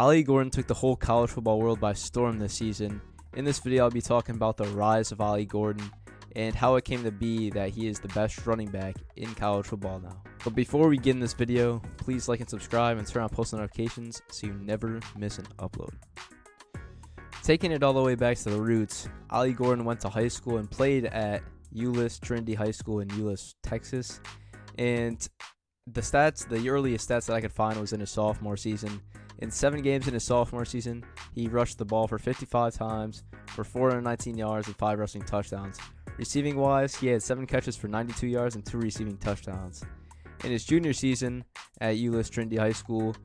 Ollie Gordon took the whole college football world by storm this season. In this video, I'll be talking about the rise of Ollie Gordon and how it came to be that he is the best running back in college football now. But before we get in this video, please like and subscribe and turn on post notifications so you never miss an upload. Taking it all the way back to the roots, Ollie Gordon went to high school and played at Euless Trinity High School in Euless, Texas. And the earliest stats that I could find was in his sophomore season. In 7 games in his sophomore season, he rushed the ball for 55 times for 419 yards and 5 rushing touchdowns. Receiving wise, he had 7 catches for 92 yards and 2 receiving touchdowns. In his junior season at Euless Trinity High School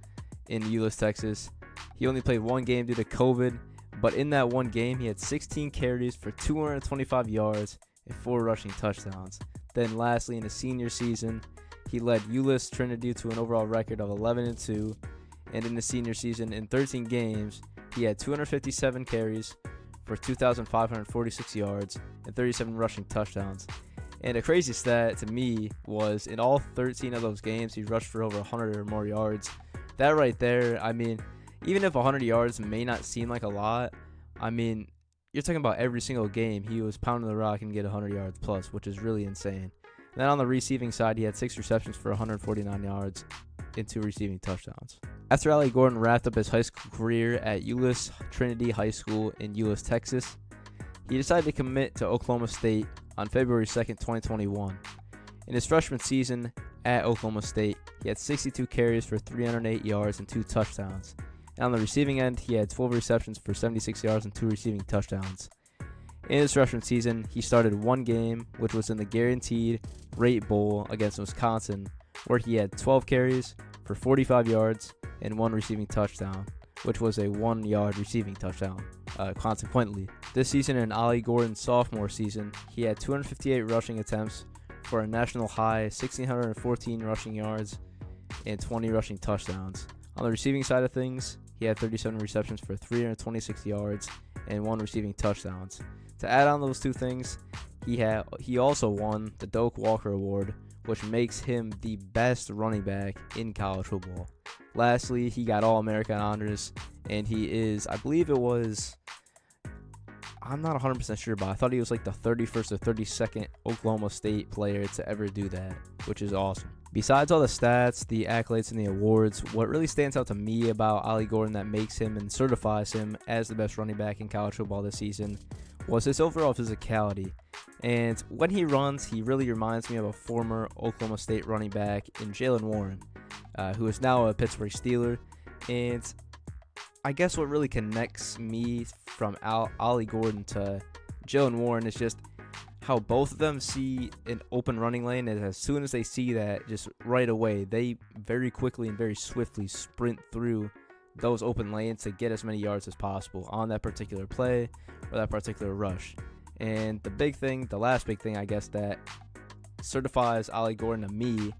in Euless, Texas, he only played 1 game due to COVID, but in that 1 game, he had 16 carries for 225 yards and 4 rushing touchdowns. Then lastly, in his senior season, he led Euless Trinity to an overall record of 11-2, and in the senior season, in 13 games, he had 257 carries for 2,546 yards and 37 rushing touchdowns. And a crazy stat to me was in all 13 of those games, he rushed for over 100 or more yards. That right there, I mean, even if 100 yards may not seem like a lot, I mean, you're talking about every single game he was pounding the rock and get 100 yards plus, which is really insane. And then on the receiving side, he had 6 receptions for 149 yards and 2 receiving touchdowns. After Ollie Gordon wrapped up his high school career at Euless Trinity High School in Euless, Texas, he decided to commit to Oklahoma State on February 2nd, 2021. In his freshman season at Oklahoma State, he had 62 carries for 308 yards and 2 touchdowns. And on the receiving end, he had 12 receptions for 76 yards and 2 receiving touchdowns. In his freshman season, he started 1 game, which was in the Guaranteed Rate Bowl against Wisconsin, where he had 12 carries for 45 yards and 1 receiving touchdown, which was a 1-yard receiving touchdown, consequently. This season, in Ollie Gordon's sophomore season, he had 258 rushing attempts for a national high 1,614 rushing yards and 20 rushing touchdowns. On the receiving side of things, he had 37 receptions for 326 yards and 1 receiving touchdowns. To add on those 2 things, he also won the Doak Walker Award, which makes him the best running back in college football. Lastly, he got All-American honors, and he is, I believe it was, I'm not 100% sure, but I thought he was like the 31st or 32nd Oklahoma State player to ever do that, which is awesome. Besides all the stats, the accolades, and the awards, what really stands out to me about Ollie Gordon that makes him and certifies him as the best running back in college football this season was his overall physicality. And when he runs, he really reminds me of a former Oklahoma State running back in Jalen Warren, who is now a Pittsburgh Steeler. And I guess what really connects me from Ollie Gordon to Jalen Warren is just how both of them see an open running lane, and as soon as they see that, just right away, they very quickly and very swiftly sprint through those open lanes to get as many yards as possible on that particular play or that particular rush. And the last big thing, I guess, that certifies Ollie Gordon to me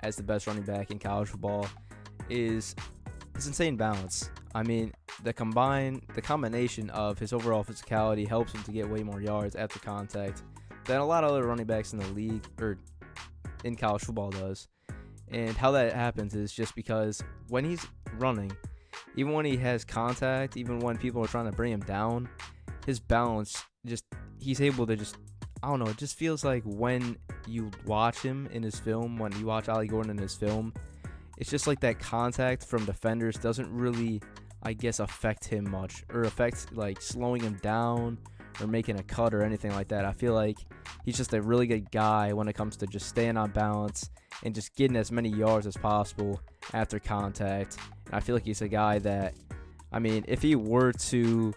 as the best running back in college football is his insane balance. I mean, the combination of his overall physicality helps him to get way more yards after contact than a lot of other running backs in the league or in college football does. And how that happens is just because when he's running, even when he has contact, even when people are trying to bring him down, his balance he's able to it just feels like when you watch him in his film, when you watch Ollie Gordon in his film, it's just like that contact from defenders doesn't really, I guess, affect him much or affect like slowing him down or making a cut or anything like that. I feel like he's just a really good guy when it comes to just staying on balance and just getting as many yards as possible after contact. And I feel like he's a guy that, I mean, if he were to,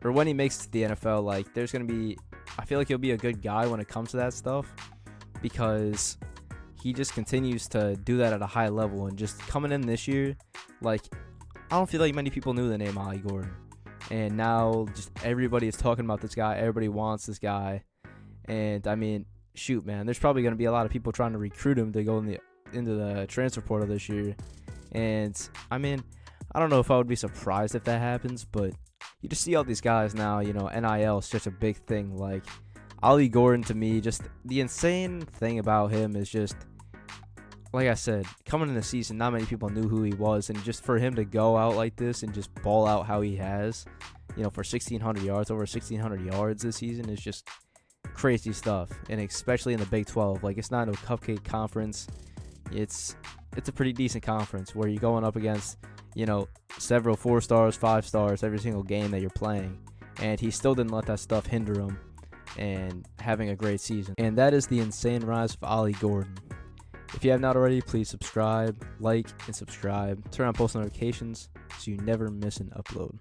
or when he makes it to the NFL, like I feel like he'll be a good guy when it comes to that stuff because he just continues to do that at a high level. And just coming in this year, like, I don't feel like many people knew the name Ollie Gordon. And now just everybody is talking about this guy. Everybody wants this guy. And I mean, shoot, man, there's probably going to be a lot of people trying to recruit him to go into the transfer portal this year. And I mean, I don't know if I would be surprised if that happens, but you just see all these guys now, NIL is such a big thing. Like, Ollie Gordon, to me, just the insane thing about him is just like I said, coming in the season, not many people knew who he was, and just for him to go out like this and just ball out how he has, for 1,600 yards, over 1,600 yards this season is just crazy stuff. And especially in the Big 12, like, it's not no cupcake conference. It's a pretty decent conference where you're going up against, several 4 stars, 5 stars every single game that you're playing, and he still didn't let that stuff hinder him and having a great season. And that is the insane rise of Ollie Gordon. If you have not already, please subscribe, like, and subscribe. Turn on post notifications so you never miss an upload.